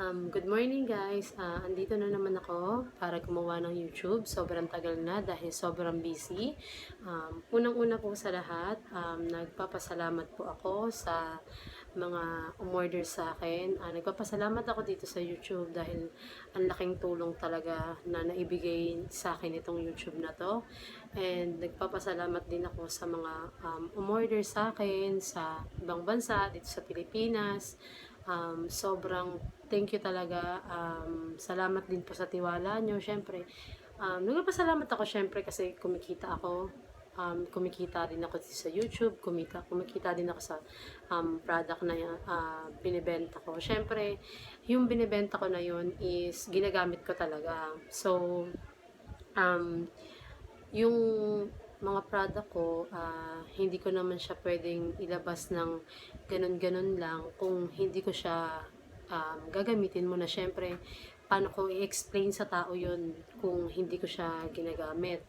Good morning guys. Andito na naman ako para gumawa ng YouTube. Sobrang tagal na dahil sobrang busy. Unang-una po sa lahat, nagpapasalamat po ako sa mga umorder sa akin. Nagpapasalamat ako dito sa YouTube dahil ang laking tulong talaga na naibigay sa akin itong YouTube na to. And nagpapasalamat din ako sa mga umorder sa akin sa ibang bansa, dito sa Pilipinas. Sobrang thank you talaga. Salamat din po sa tiwala nyo. Syempre, nagpapasalamat ako syempre kasi kumikita ako. Kumikita din ako sa YouTube, kumikita din ako sa product na binibenta ko. Syempre, yung binibenta ko na yun is ginagamit ko talaga. So, um, yung mga product ko, hindi ko naman siya pwedeng ilabas ng ganun-ganun lang kung hindi ko siya gagamitin mo na. Syempre, paano ko i-explain sa tao yun kung hindi ko siya ginagamit.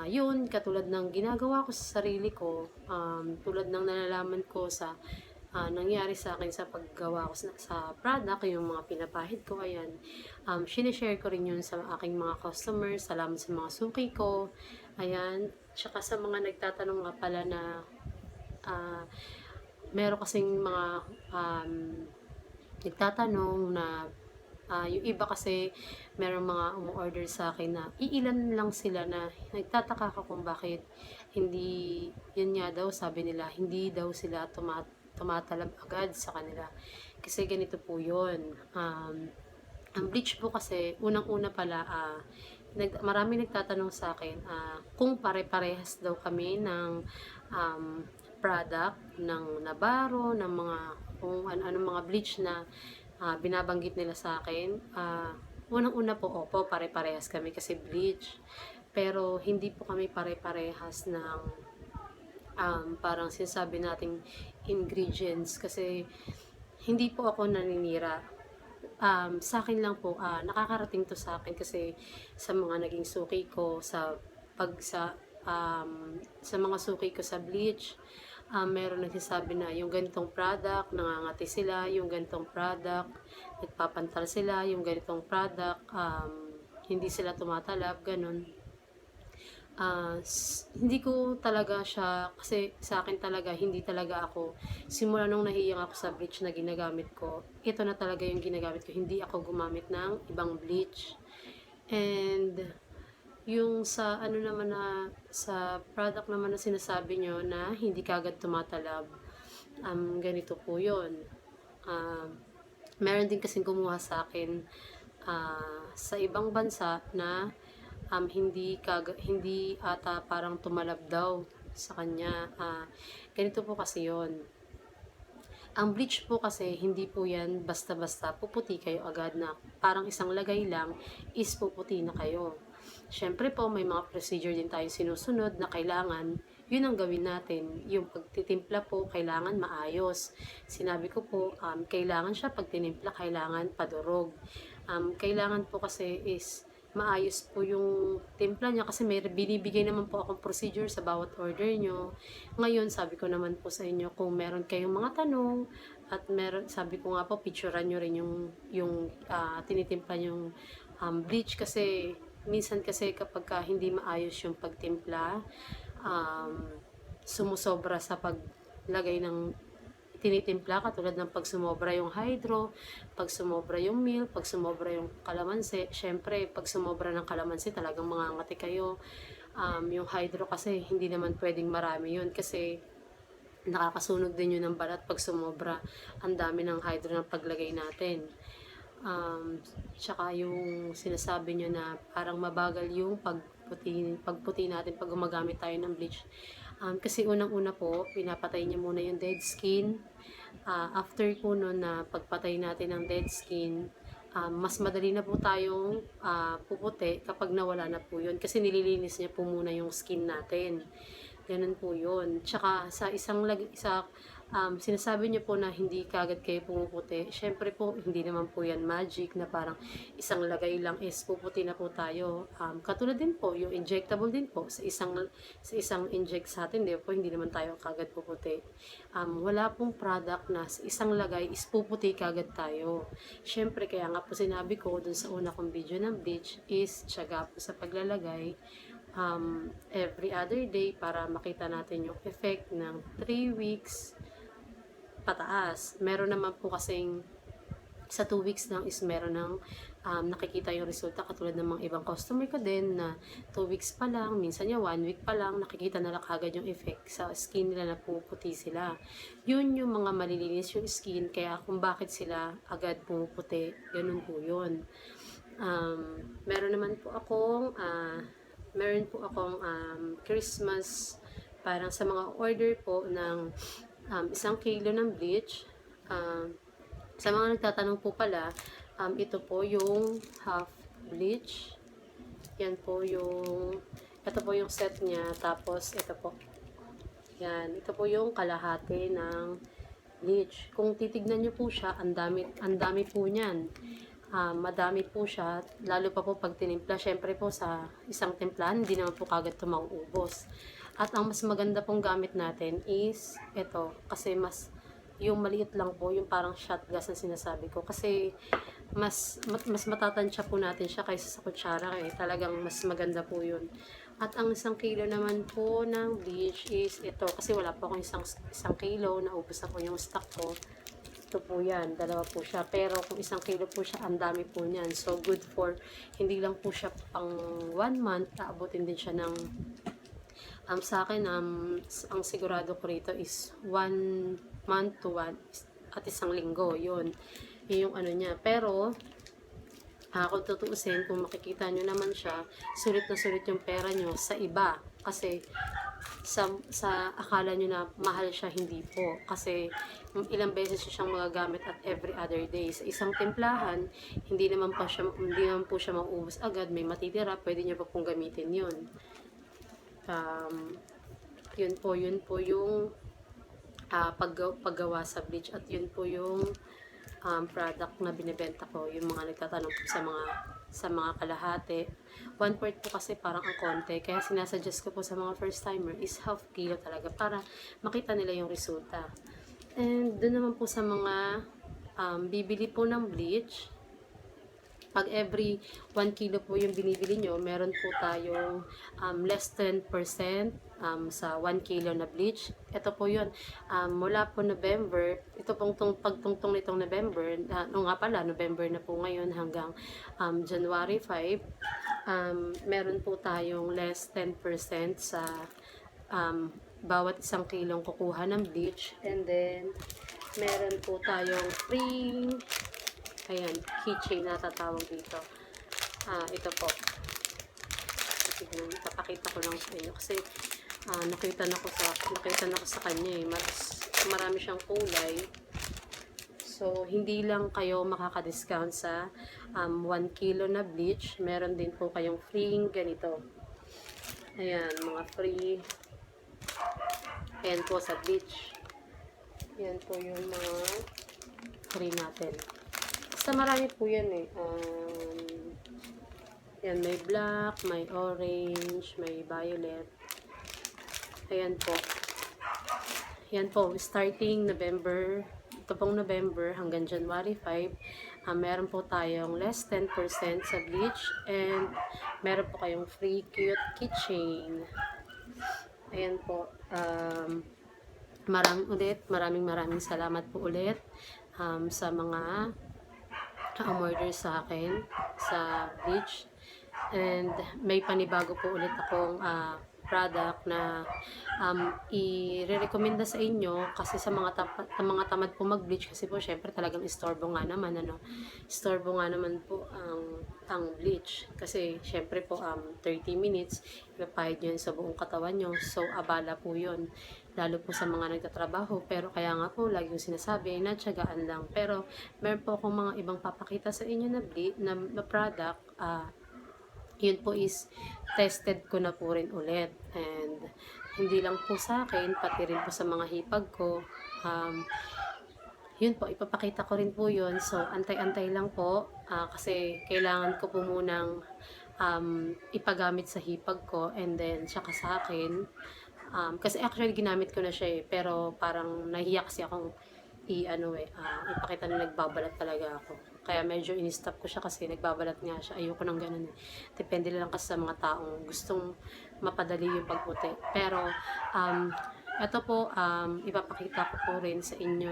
Yun, katulad ng ginagawa ko sa sarili ko, tulad ng nalalaman ko sa nangyari sa akin sa paggawa ko sa product, yung mga pinapahid ko, ayan. Sinishare ko rin yun sa aking mga customers, salamat sa mga suki ko, ayan. Tsaka sa mga nagtatanong nga pala na meron kasing mga nagtatanong na yung iba kasi merong mga umu-order sa akin na iilan lang sila na nagtataka ka kung bakit hindi, yun nga daw sabi nila, hindi daw sila tumatalab agad sa kanila. Kasi ganito po yun. Ang bleach po kasi, unang-una pala, marami nagtatanong sa akin kung pare-parehas daw kami ng product ng Navarro, ng mga kung ano mga bleach na binabanggit nila sa akin. Unang-una po, opo, pare-parehas kami kasi bleach. Pero hindi po kami pare-parehas ng parang sinasabi nating ingredients kasi hindi po ako naninira. Sa akin lang po, nakakarating to sa akin kasi sa mga naging suki ko sa mga suki ko sa bleach, meron nagsasabi na yung ganitong product, nangangati sila, yung ganitong product, nagpapantal sila, yung ganitong product, hindi sila tumatalab, ganun. Hindi ko talaga siya, kasi sa akin talaga, hindi talaga ako, simula nung nahiyang ako sa bleach na ginagamit ko, ito na talaga yung ginagamit ko, hindi ako gumamit ng ibang bleach. And, yung sa ano naman na, sa product naman na sinasabi nyo na hindi kagad tumatalab, ganito po yun. Meron din kasing kumuha sa akin sa ibang bansa na hindi ata parang tumalab daw sa kanya. Ganito po kasi yon. Ang bleach po kasi hindi po yan basta-basta puputi kayo agad na parang isang lagay lang is puputi na kayo. Syempre po may mga procedure din tayo sinusunod na kailangan yun ang gawin natin. Yung pagtitimpla po kailangan maayos. Sinabi ko po kailangan siya pag tinimpla kailangan padurog. Kailangan po kasi is maayos po yung timpla niya kasi may binibigay naman po akong procedure sa bawat order nyo. Ngayon, sabi ko naman po sa inyo kung meron kayong mga tanong at meron, sabi ko nga po, picturean nyo rin yung tinitimpla yung bleach kasi minsan kasi kapag hindi maayos yung pagtimpla, sumusobra sa paglagay ng tinitimpla katulad ng pag sumobra yung hydro, pag sumobra yung milk, pag sumobra yung kalamansi. Syempre, pag sumobra ng kalamansi, talagang mangangati kayo. Yung hydro kasi, hindi naman pwedeng marami yun kasi nakakasunog din yun ng balat pag sumobra. Ang dami ng hydro ng paglagay natin. Tsaka yung sinasabi nyo na parang mabagal yung pagputi natin pag gumagamit tayo ng bleach. Kasi unang-una po, pinapatay niya muna yung dead skin. After po nun na pagpatay natin ng dead skin, mas madali na po tayong puputi kapag nawala na po yun. Kasi nililinis niya po muna yung skin natin. Ganun po yun. Tsaka sa sinasabi niyo po na hindi kaagad kayo pumuputi. Syempre po, hindi naman po yan magic na parang isang lagay lang is puputi na po tayo. Katulad din po, yung injectable din po, sa isang inject sa atin, di po, hindi naman tayo kaagad puputi. Wala pong product na sa isang lagay is puputi kaagad tayo. Syempre, kaya nga po sinabi ko dun sa una kong video ng bleach is tiyaga po sa paglalagay every other day para makita natin yung effect ng 3 weeks pataas. Meron naman po kasing sa 2 weeks lang is meron ng nakikita yung resulta, katulad ng mga ibang customer ko din na 2 weeks pa lang, minsan yung 1 week pa lang, nakikita na lang agad yung effect sa skin nila na pumuputi sila. Yun yung mga malilinis yung skin, kaya kung bakit sila agad pumuputi, ganun po yun. Meron naman po akong Christmas, parang sa mga order po ng 1 kilo ng bleach. Sa mga nagtatanong po pala, ito po yung half bleach. Ito po yung set niya. Tapos, ito po. Yan. Ito po yung kalahati ng bleach. Kung titignan nyo po siya, ang dami po niyan. Madami po siya. Lalo pa po pag tinimpla. Syempre po sa isang timplahan, hindi naman po kagad ito mauubos. At ang mas maganda pong gamit natin is ito. Kasi yung maliit lang po, yung parang shot glass na sinasabi ko. Kasi mas matatansya po natin siya kaysa sa kutsara. Talagang mas maganda po yun. At ang 1 kilo naman po ng bleach is ito. Kasi wala po akong isang kilo. Naubos na po yung stock ko. Ito po yan. 2 po siya. Pero kung 1 kilo po siya, ang dami po niyan. So, good for, hindi lang po siya pang 1 month. Aabutin din siya ng sa akin, ang sigurado ko rito is 1 month to 1 at 1 linggo. Yun yung ano niya. Pero, kung tutuusin, kung makikita nyo naman siya, sulit na sulit yung pera nyo sa iba. Kasi, sa akala nyo na mahal siya, hindi po. Kasi, ilang beses nyo siyang magagamit at every other day. Sa isang timplahan, hindi naman po siya mauubos agad. May matitira, pwede nyo pa pong gamitin yun. Yun po yung paggawa sa bleach, at yun po yung product na binibenta ko. Yung mga nagtatanong po sa mga kalahati, 1/4 po kasi parang ang konti, kaya sinasuggest ko po sa mga first timer is half kilo talaga para makita nila yung resulta. And doon naman po sa mga bibili po ng bleach, pag every 1 kilo po yung binibili nyo, meron po tayong less 10% sa 1 kilo na bleach. Ito po yun. Mula po November, ito pong pagtungtong nitong November, November na po ngayon hanggang January 5, meron po tayong less 10% sa bawat 1 kilong kukuha ng bleach. And then, meron po tayong free keychain na tatawag dito. Ito po. Papakita ko lang sa inyo kasi nakita na ko sa kanya marami siyang kulay. So, hindi lang kayo makaka-discount sa 1 kilo na bleach. Meron din po kayong free ganito. Ayan, mga free. Ayan po sa bleach. Ayan po yung mga free natin. Basta marami po yan yan, may black, may orange, may violet. Ayan po. Yan po, starting November, ito pong November hanggang January 5, meron po tayong less 10% sa bleach, and meron po kayong free cute keychain. Ayan po. Maraming salamat po ulit sa mga umorder sa akin sa bleach, and may panibago po ulit akong product na i-recommenda sa inyo, kasi sa mga tamad po mag-bleach, kasi po syempre talagang istorbo nga naman po ang bleach, kasi syempre po 30 minutes ipapahid nyo sa buong katawan nyo, so abala po yun, lalo po sa mga nagtatrabaho. Pero kaya nga po lagi yung sinasabi na tiyagaan lang. Pero meron po akong mga ibang papakita sa inyo na product. Yun po is tested ko na po rin ulit, and hindi lang po sa akin, pati rin po sa mga hipag ko. Yun po, ipapakita ko rin po yun. So, antay-antay lang po. Kasi kailangan ko po munang ipagamit sa hipag ko and then tsaka sa akin. Kasi actually ginamit ko na siya eh. Pero parang nahiya kasi akong ipakita na nagbabalat talaga ako. Kaya medyo in-stop ko siya kasi nagbabalat nga siya. Ayoko nang ganun eh. Depende lang kasi sa mga taong gustong mapadali yung pagputi. Pero, ito po, ipapakita ko po rin sa inyo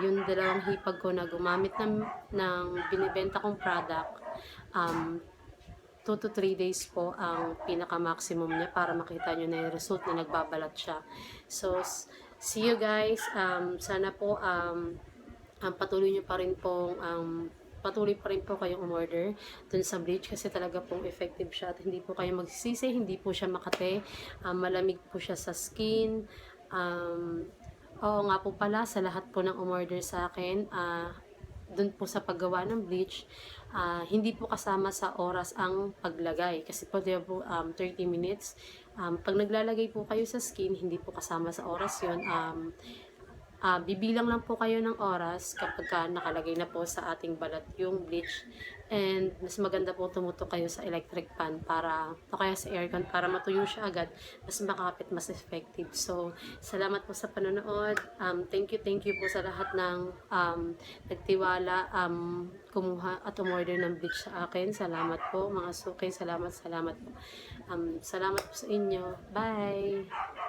yung dalawang hipag ko na gumamit ng binibenta kong product. 2 to 3 days po ang pinaka-maximum niya para makita nyo na yung result na nagbabalat siya. So, see you guys. Sana po patuloy nyo pa rin pong patuloy pa rin po kayong umorder dun sa bleach kasi talaga pong effective siya at hindi po kayo magsisisi, hindi po siya makate, malamig po siya sa skin. Oo nga po pala, sa lahat po ng umorder sa akin, dun po sa paggawa ng bleach, hindi po kasama sa oras ang paglagay kasi po diba po 30 minutes. Pag naglalagay po kayo sa skin, hindi po kasama sa oras yun. Bibilang lang po kayo ng oras kapag nakalagay na po sa ating balat yung bleach. And mas maganda po tumutok kayo sa electric fan o kaya sa aircon para matuyo siya agad, mas makakapit, mas effective. So, salamat po sa panonood. Thank you po sa lahat ng nagtiwala, kumuha at umorder ng bleach sa akin. Salamat po mga suki, salamat po. Salamat po sa inyo. Bye!